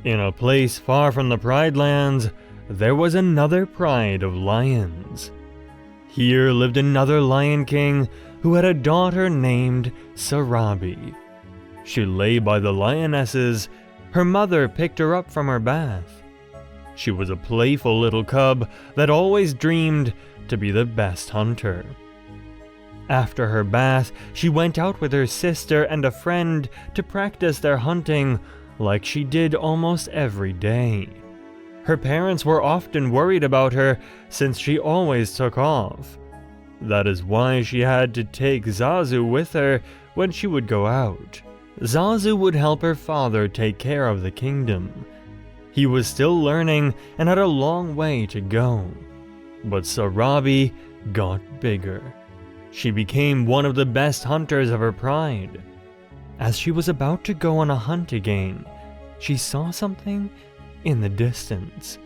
In a place far from the Pride Lands, there was another pride of lions. Here lived another Lion King who had a daughter named Sarabi. She lay by the lionesses. Her mother picked her up from her bath. She was a playful little cub that always dreamed to be the best hunter. After her bath, she went out with her sister and a friend to practice their hunting like she did almost every day. Her parents were often worried about her since she always took off. That is why she had to take Zazu with her when she would go out. Zazu would help her father take care of the kingdom. He was still learning and had a long way to go. But Sarabi got bigger. She became one of the best hunters of her pride. As she was about to go on a hunt again, she saw something in the distance.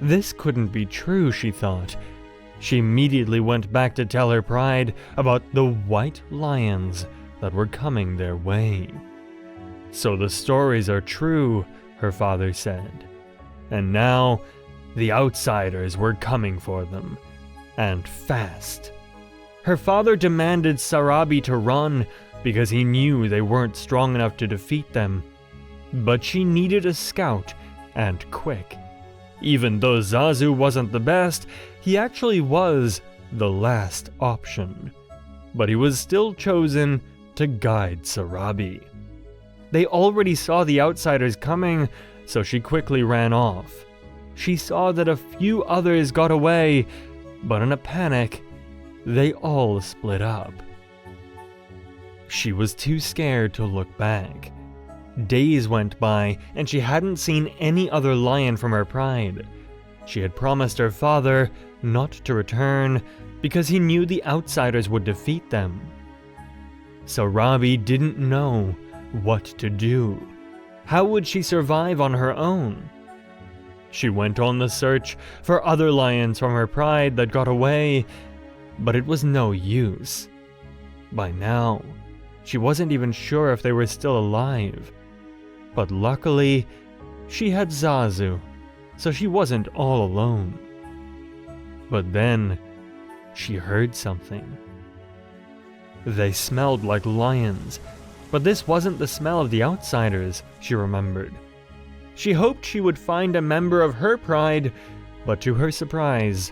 This couldn't be true, she thought. She immediately went back to tell her pride about the white lions that were coming their way. So the stories are true, her father said. And now, the outsiders were coming for them, and fast. Her father demanded Sarabi to run because he knew they weren't strong enough to defeat them. But she needed a scout, and quick. Even though Zazu wasn't the best, he actually was the last option. But he was still chosen to guide Sarabi. They already saw the outsiders coming, so she quickly ran off. She saw that a few others got away, but in a panic, they all split up. She was too scared to look back. Days went by, and she hadn't seen any other lion from her pride. She had promised her father not to return because he knew the outsiders would defeat them. Sarabi didn't know what to do. How would she survive on her own? She went on the search for other lions from her pride that got away, but it was no use. By now, she wasn't even sure if they were still alive. But luckily, she had Zazu, so she wasn't all alone. But then, she heard something. They smelled like lions, but this wasn't the smell of the outsiders, she remembered. She hoped she would find a member of her pride, but to her surprise,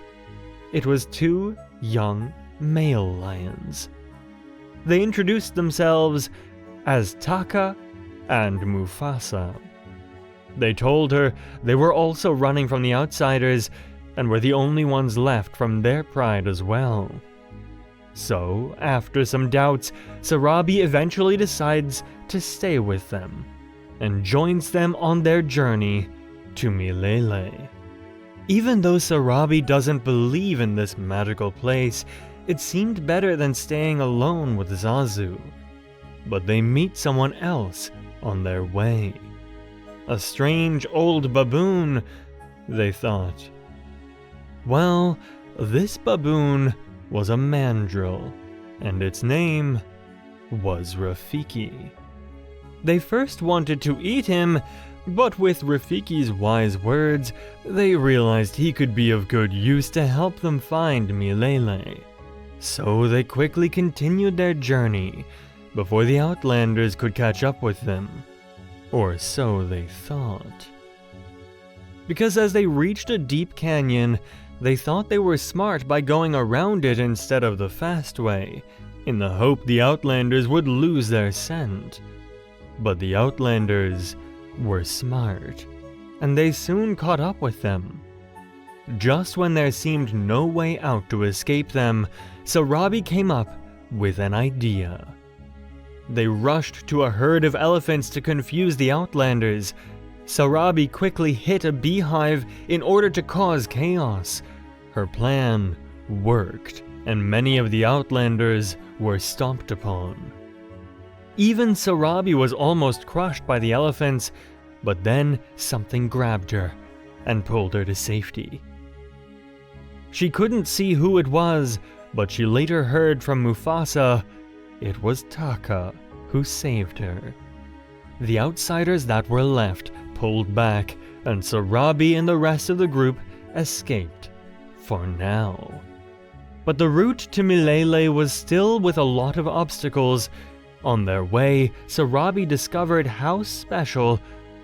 it was two young male lions. They introduced themselves as Taka and Mufasa. They told her they were also running from the outsiders and were the only ones left from their pride as well. So, after some doubts, Sarabi eventually decides to stay with them and joins them on their journey to Mele. Even though Sarabi doesn't believe in this magical place, it seemed better than staying alone with Zazu. But they meet someone else on their way. A strange old baboon, they thought. Well, this baboon was a mandrill, and its name was Rafiki. They first wanted to eat him, but with Rafiki's wise words, they realized he could be of good use to help them find Mele. So they quickly continued their journey before the Outlanders could catch up with them. Or so they thought. Because as they reached a deep canyon, they thought they were smart by going around it instead of the fast way, in the hope the Outlanders would lose their scent. But the Outlanders were smart, and they soon caught up with them. Just when there seemed no way out to escape them, Sarabi came up with an idea. They rushed to a herd of elephants to confuse the Outlanders. Sarabi quickly hit a beehive in order to cause chaos. Her plan worked, and many of the Outlanders were stomped upon. Even Sarabi was almost crushed by the elephants, but then something grabbed her and pulled her to safety. She couldn't see who it was, but she later heard from Mufasa it was Taka who saved her. The outsiders that were left pulled back, and Sarabi and the rest of the group escaped, for now. But the route to Mele was still with a lot of obstacles. On their way, Sarabi discovered how special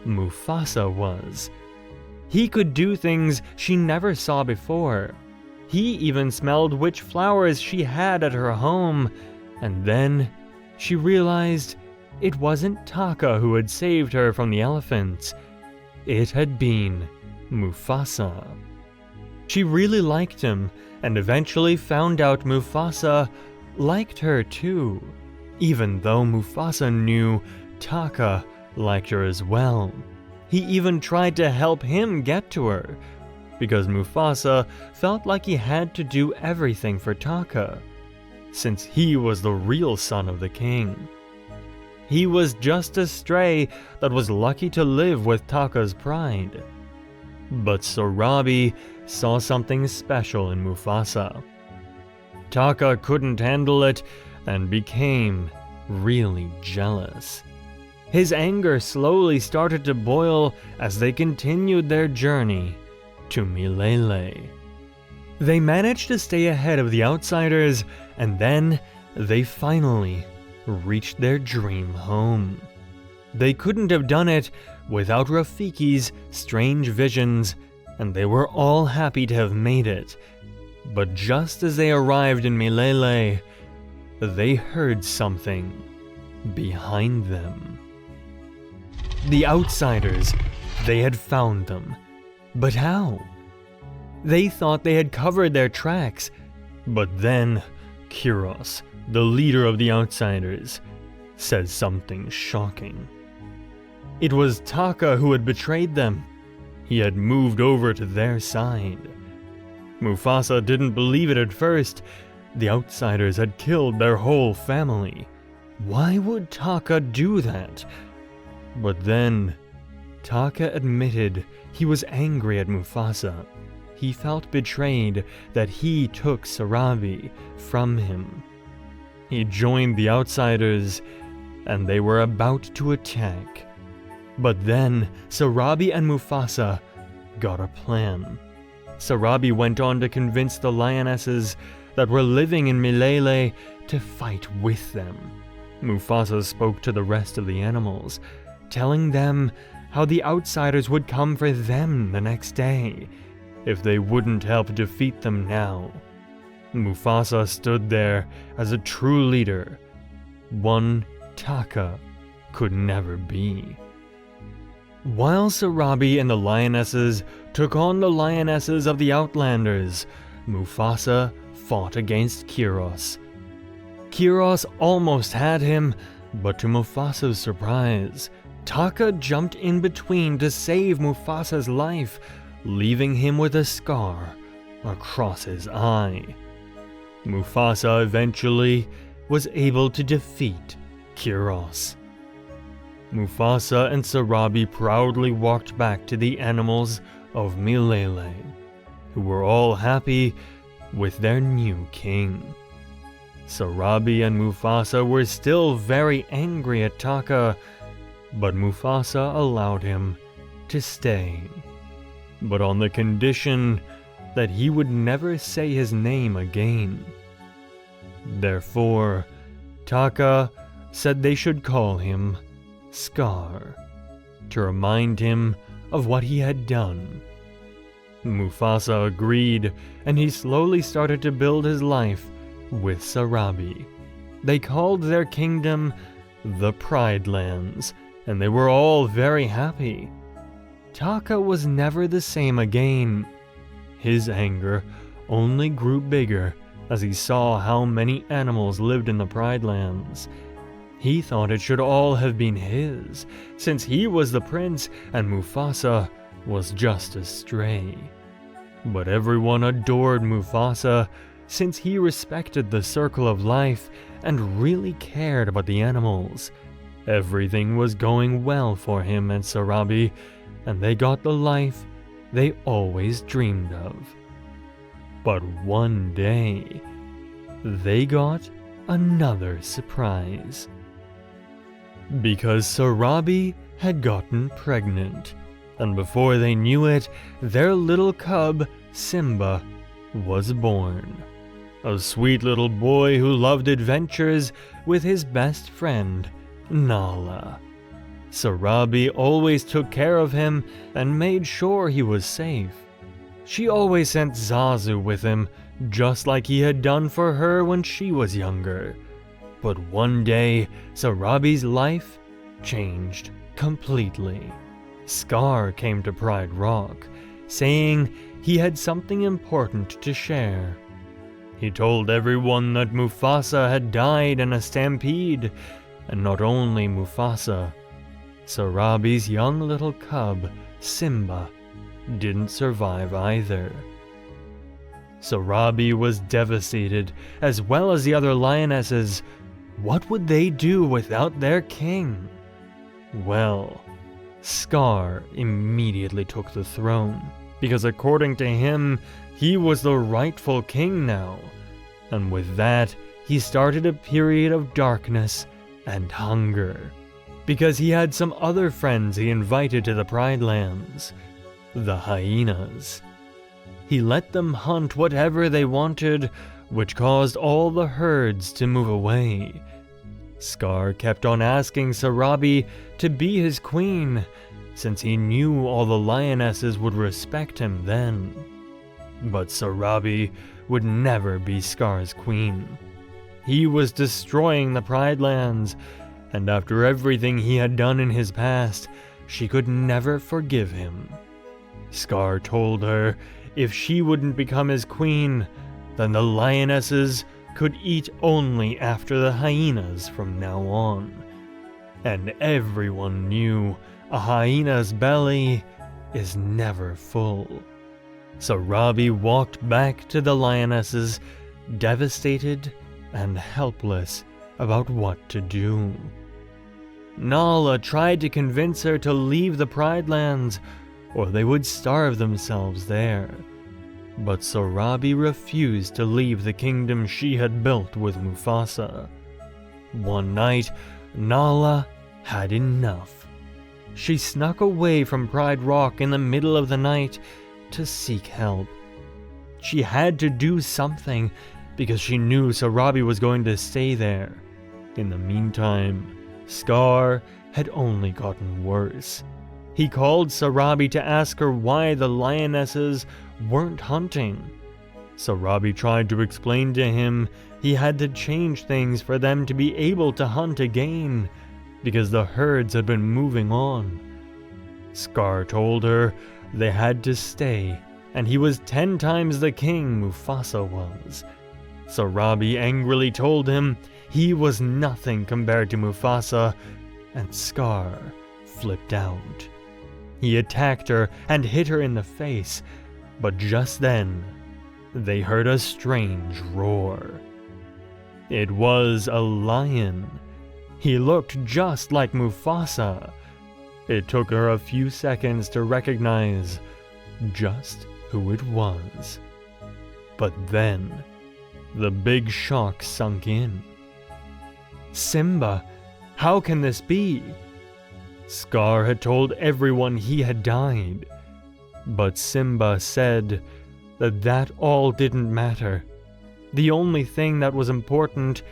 Mufasa was. He could do things she never saw before. He even smelled which flowers she had at her home, and then she realized it wasn't Taka who had saved her from the elephants. It had been Mufasa. She really liked him, and eventually found out Mufasa liked her too, even though Mufasa knew Taka liked her as well. He even tried to help him get to her, because Mufasa felt like he had to do everything for Taka, since he was the real son of the king. He was just a stray that was lucky to live with Taka's pride. But Sarabi saw something special in Mufasa. Taka couldn't handle it and became really jealous. His anger slowly started to boil as they continued their journey to Mele. They managed to stay ahead of the outsiders, and then they finally reached their dream home. They couldn't have done it without Rafiki's strange visions, and they were all happy to have made it. But just as they arrived in Mele, they heard something behind them. The outsiders, they had found them. But how? They thought they had covered their tracks, but then Kiros, the leader of the outsiders, said something shocking. It was Taka who had betrayed them. He had moved over to their side. Mufasa didn't believe it at first. The outsiders had killed their whole family. Why would Taka do that? But then, Taka admitted he was angry at Mufasa. He felt betrayed that he took Sarabi from him. He joined the outsiders, and they were about to attack. But then, Sarabi and Mufasa got a plan. Sarabi went on to convince the lionesses that were living in Mele to fight with them. Mufasa spoke to the rest of the animals, telling them how the outsiders would come for them the next day if they wouldn't help defeat them now. Mufasa stood there as a true leader, one Taka could never be. While Sarabi and the lionesses took on the lionesses of the Outlanders, Mufasa fought against Kiros. Kiros almost had him, but to Mufasa's surprise, Taka jumped in between to save Mufasa's life, leaving him with a scar across his eye. Mufasa eventually was able to defeat Kiros. Mufasa and Sarabi proudly walked back to the animals of Mele, who were all happy with their new king. Sarabi and Mufasa were still very angry at Taka, but Mufasa allowed him to stay, but on the condition that he would never say his name again. Therefore, Taka said they should call him Scar, to remind him of what he had done. Mufasa agreed, and he slowly started to build his life with Sarabi. They called their kingdom the Pride Lands, and they were all very happy. Taka was never the same again. His anger only grew bigger as he saw how many animals lived in the Pride Lands. He thought it should all have been his, since he was the prince and Mufasa was just a stray. But everyone adored Mufasa, since he respected the circle of life and really cared about the animals. Everything was going well for him and Sarabi, and they got the life they always dreamed of. But one day, they got another surprise. Because Sarabi had gotten pregnant, And before they knew it, their little cub, Simba, was born. A sweet little boy who loved adventures with his best friend, Nala. Sarabi always took care of him and made sure he was safe. She always sent Zazu with him, just like he had done for her when she was younger. But one day, Sarabi's life changed completely. Scar came to Pride Rock, saying he had something important to share. He told everyone that Mufasa had died in a stampede, and not only Mufasa, Sarabi's young little cub, Simba, didn't survive either. Sarabi was devastated, as well as the other lionesses. What would they do without their king? Well, Scar immediately took the throne, because according to him, he was the rightful king now. And with that, he started a period of darkness and hunger, because he had some other friends he invited to the Pride Lands, the hyenas. He let them hunt whatever they wanted, which caused all the herds to move away. Scar kept on asking Sarabi to be his queen, since he knew all the lionesses would respect him then. But Sarabi would never be Scar's queen. He was destroying the Pride Lands, and after everything he had done in his past, she could never forgive him. Scar told her if she wouldn't become his queen, then the lionesses could eat only after the hyenas from now on. And everyone knew a hyena's belly is never full. Sarabi walked back to the lionesses, devastated and helpless about what to do. Nala tried to convince her to leave the Pride Lands, or they would starve themselves there. But Sarabi refused to leave the kingdom she had built with Mufasa. One night, Nala had enough. She snuck away from Pride Rock in the middle of the night to seek help. She had to do something because she knew Sarabi was going to stay there. In the meantime, Scar had only gotten worse. He called Sarabi to ask her why the lionesses weren't hunting. Sarabi tried to explain to him he had to change things for them to be able to hunt again, because the herds had been moving on. Scar told her they had to stay, and he was 10 times the king Mufasa was. Sarabi angrily told him he was nothing compared to Mufasa, and Scar flipped out. He attacked her and hit her in the face, but just then, they heard a strange roar. It was a lion. He looked just like Mufasa. It took her a few seconds to recognize just who it was. But then, the big shock sunk in. Simba, how can this be? Scar had told everyone he had died, but Simba said that all didn't matter. The only thing that was important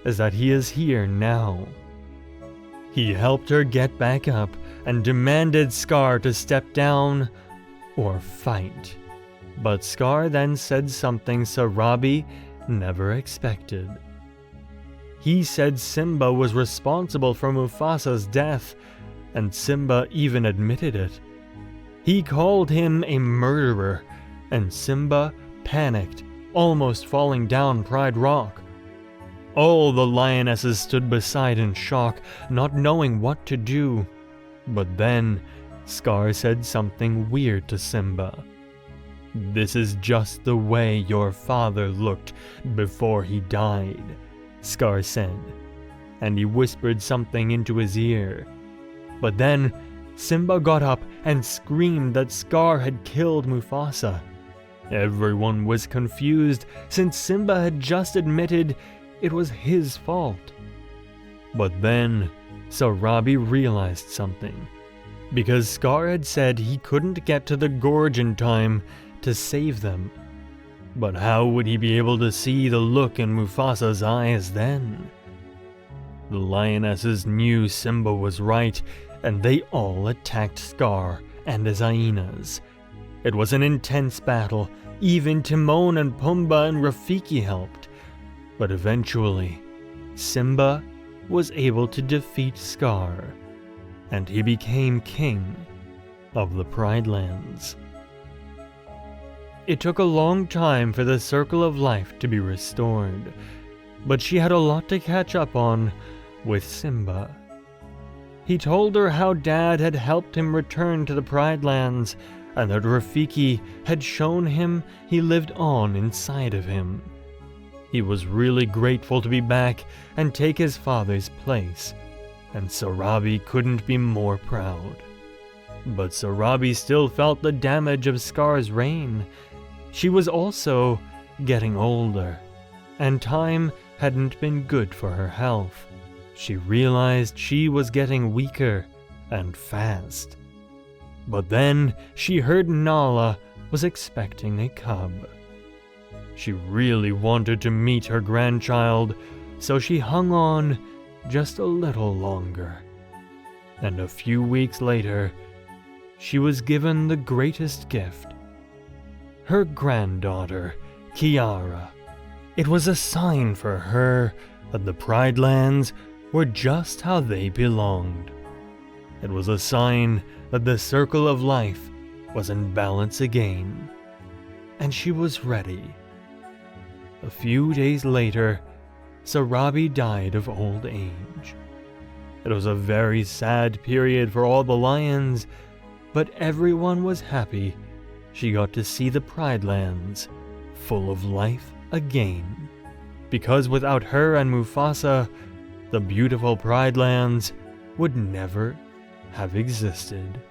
is that he is here now. He helped her get back up and demanded Scar to step down or fight. But Scar then said something Sarabi never expected. He said Simba was responsible for Mufasa's death, and Simba even admitted it. He called him a murderer, and Simba panicked, almost falling down Pride Rock. All the lionesses stood beside in shock, not knowing what to do. But then, Scar said something weird to Simba. "This is just the way your father looked before he died," Scar said, and he whispered something into his ear. But then, Simba got up and screamed that Scar had killed Mufasa. Everyone was confused, since Simba had just admitted it was his fault. But then, Sarabi realized something. because Scar had said he couldn't get to the gorge in time to save them. But how would he be able to see the look in Mufasa's eyes then? The lionesses knew Simba was right, and they all attacked Scar and his hyenas. It was an intense battle. Even Timon and Pumbaa and Rafiki helped. But eventually, Simba was able to defeat Scar, and he became king of the Pride Lands. It took a long time for the circle of life to be restored, but she had a lot to catch up on with Simba. He told her how Dad had helped him return to the Pride Lands, and that Rafiki had shown him he lived on inside of him. He was really grateful to be back and take his father's place, and Sarabi couldn't be more proud. But Sarabi still felt the damage of Scar's reign. She was also getting older, and time hadn't been good for her health. She realized she was getting weaker and fast. But then she heard Nala was expecting a cub. She really wanted to meet her grandchild, so she hung on just a little longer. And a few weeks later, she was given the greatest gift: her granddaughter, Kiara. It was a sign for her that the Pride Lands were just how they belonged. It was a sign that the circle of life was in balance again, and she was ready. A few days later, Sarabi died of old age. It was a very sad period for all the lions, but everyone was happy she got to see the Pride Lands full of life again. Because without her and Mufasa, the beautiful Pride Lands would never have existed.